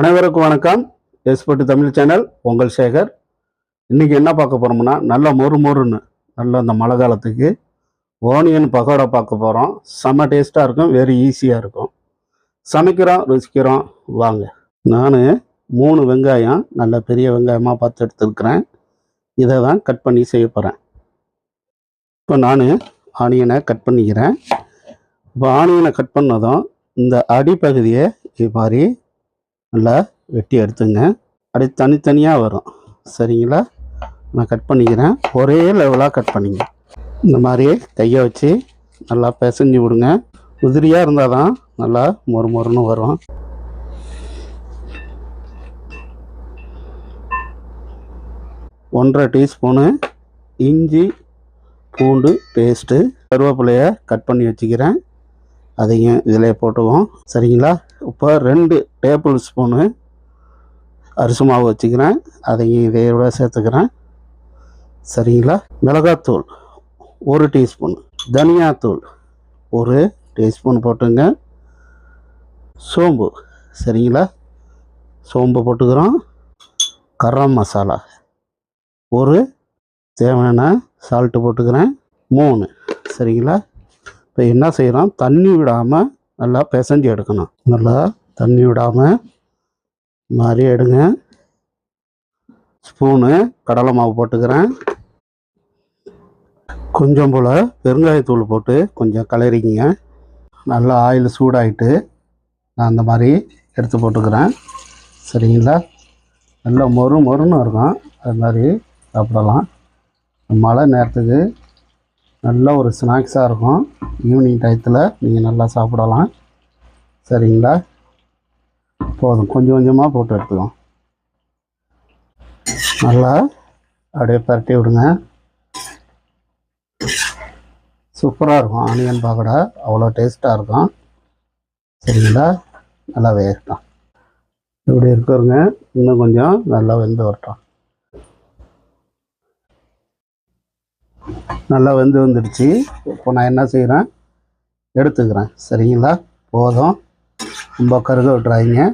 அனைவருக்கும் வணக்கம். Export Tamil channel, உங்கள் சேகர். இன்றைக்கி என்ன பார்க்க போகிறோம்னா, நல்ல மொறுன்னு நல்ல இந்த மழை காலத்துக்கு ஓனியன் பகோடா பார்க்க போகிறோம். செம்ம டேஸ்ட்டாக இருக்கும், வெரி ஈஸியாக இருக்கும். சமைக்கிறோம், ருசிக்கிறோம், வாங்க. நான் 3 வெங்காயம் நல்ல பெரிய வெங்காயமாக பார்த்து எடுத்துருக்கிறேன். இதை தான் கட் பண்ணி செய்ய போகிறேன். இப்போ நான் ஆனியனை கட் பண்ணிக்கிறேன். இப்போ ஆனியனை கட் பண்ணதும் இந்த அடிப்பகுதியை இது மாதிரி நல்லா வெட்டி எடுத்துங்க. அப்படி தனித்தனியாக வரும், சரிங்களா? நான் கட் பண்ணிக்கிறேன். ஒரே லெவலாக கட் பண்ணிங்க. இந்த மாதிரி கையை வச்சு நல்லா பிசைஞ்சு விடுங்க. உதிரியாக இருந்தால் தான் நல்லா மொறுன்னு வரும். ஒன்றரை டீஸ்பூனு இஞ்சி பூண்டு பேஸ்ட்டு, கருவேப்பிலையை கட் பண்ணி வச்சுக்கிறேன். அதையும் இதில் போட்டுவோம், சரிங்களா? இப்போ 2 டேபிள் ஸ்பூனு அரிசி மாவு வச்சுக்கிறேன். அதையும் இதையோட சேர்த்துக்கிறேன், சரிங்களா? மிளகாத்தூள் 1 டீஸ்பூன், தனியாத்தூள் 1 டீஸ்பூன் போட்டுங்க. சோம்பு, சரிங்களா? சோம்பு போட்டுக்கிறோம். கரம் மசாலா 1, தேவையான சால்ட்டு போட்டுக்கிறேன் 3, சரிங்களா? இப்போ என்ன செய்கிறோம், தண்ணி விடாமல் நல்லா பிசைஞ்சு எடுக்கணும். நல்லா தண்ணி விடாமல் மாதிரி எடுங்க. ஸ்பூனு கடலை மாவு போட்டுக்கிறேன். கொஞ்சம் போல் பெருங்காயத்தூள் போட்டு கொஞ்சம் கலரிங்க. நல்லா ஆயில் சூடாகிட்டு நான் அந்த மாதிரி எடுத்து போட்டுக்கிறேன், சரிங்களா? நல்லா மொறுன்னு இருக்கும். அது மாதிரி சாப்பிடலாம். மழை நேரத்துக்கு நல்ல ஒரு ஸ்நாக்ஸாக இருக்கும். ஈவினிங் டயத்தில் நீங்கள் நல்லா சாப்பிடலாம், சரிங்களா? போதும், கொஞ்சம் கொஞ்சமாக போட்டு எடுத்துக்கோம். நல்லா அப்படியே பரட்டி விடுங்க. சூப்பராக இருக்கும் ஆனியன் பகோடா, அவ்வளோ டேஸ்ட்டாக இருக்கும், சரிங்களா? நல்லா வேகட்டும். இப்படி இருக்குங்க. இன்னும் கொஞ்சம் நல்லா வெந்து வரட்டும். நல்லா வந்துடுச்சு. இப்போ நான் என்ன செய்கிறேன், எடுத்துக்கிறேன், சரிங்களா? போதும், ரொம்ப கருக விட்டுறாங்க.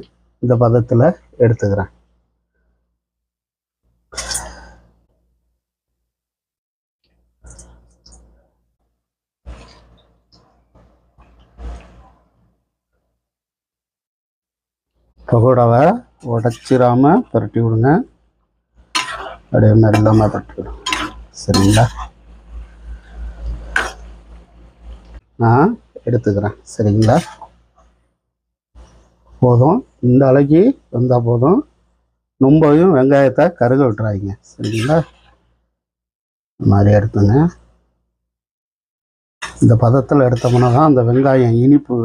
இந்த பதத்தில் எடுத்துக்கிறேன். பகோடாவை உடச்சிடாமல் பரட்டி விடுங்க. அப்படியே மெல்லமாக பரட்டி விடுங்க, சரிங்களா? நான் எடுத்துக்கிறேன், சரிங்களா? போதும், இந்த அளவுக்கு வந்தால் போதும். ரொம்பவும் வெங்காயத்தை கருக விட்டுறாங்க, சரிங்களா? இந்த மாதிரி எடுத்துங்க. இந்த பதத்தில் எடுத்தோம்னா தான் அந்த வெங்காயம் இனிப்பு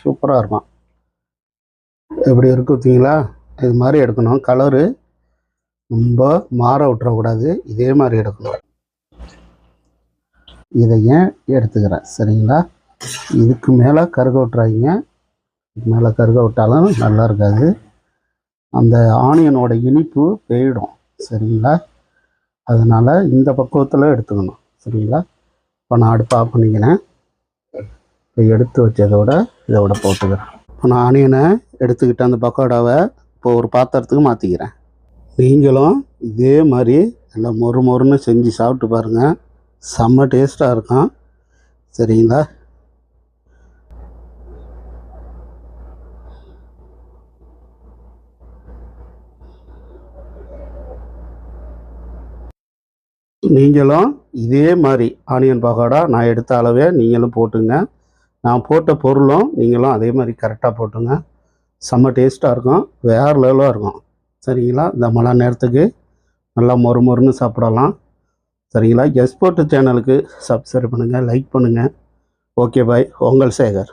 சூப்பராக இருக்கும். எப்படி இருக்கு பார்த்தீங்களா? இது மாதிரி எடுக்கணும். கலரு ரொம்ப மாற விட்டுறக்கூடாது, இதே மாதிரி எடுக்கணும். இதையும் எடுத்துக்கிறேன், சரிங்களா? இதுக்கு மேலே கருக விட்டுறாங்க. இதுக்கு மேலே கருக விட்டாலும் நல்லா இருக்காது. அந்த ஆனியனோட இனிப்பு போயிடும், சரிங்களா? அதனால் இந்த பக்குவத்தில் எடுத்துக்கணும், சரிங்களா? இப்போ நான் அடுப்பு ஆஃப் பண்ணிக்கிறேன். இப்போ எடுத்து வச்சதோட இதோட போட்டுக்கிறேன். இப்போ நான் ஆனியனை எடுத்துக்கிட்டு அந்த பக்கோடாவை இப்போ ஒரு பாத்திரத்துக்கு மாற்றிக்கிறேன். நீங்களும் இதே மாதிரி நல்லா மொறுன்னு செஞ்சு சாப்பிட்டு பாருங்கள். செம்ம டேஸ்ட்டாக இருக்கும், சரிங்களா? நீங்களும் இதே மாதிரி ஆனியன் பகோடா நான் எடுத்த அளவே நீங்களும் போட்டுங்க. நான் போட்ட பொருளும் நீங்களும் அதே மாதிரி கரெக்டாக போட்டுங்க. செம்ம டேஸ்ட்டாக இருக்கும், வேறு லெவலாக இருக்கும், சரிங்களா? இந்த மழை நேரத்துக்கு நல்லா மொறுன்னு சாப்பிடலாம், சரிங்களா? எஸ்போர்ட் சேனலுக்கு சப்ஸ்கிரைப் பண்ணுங்கள், லைக் பண்ணுங்கள். ஓகே பாய், உங்கள் சேகர்.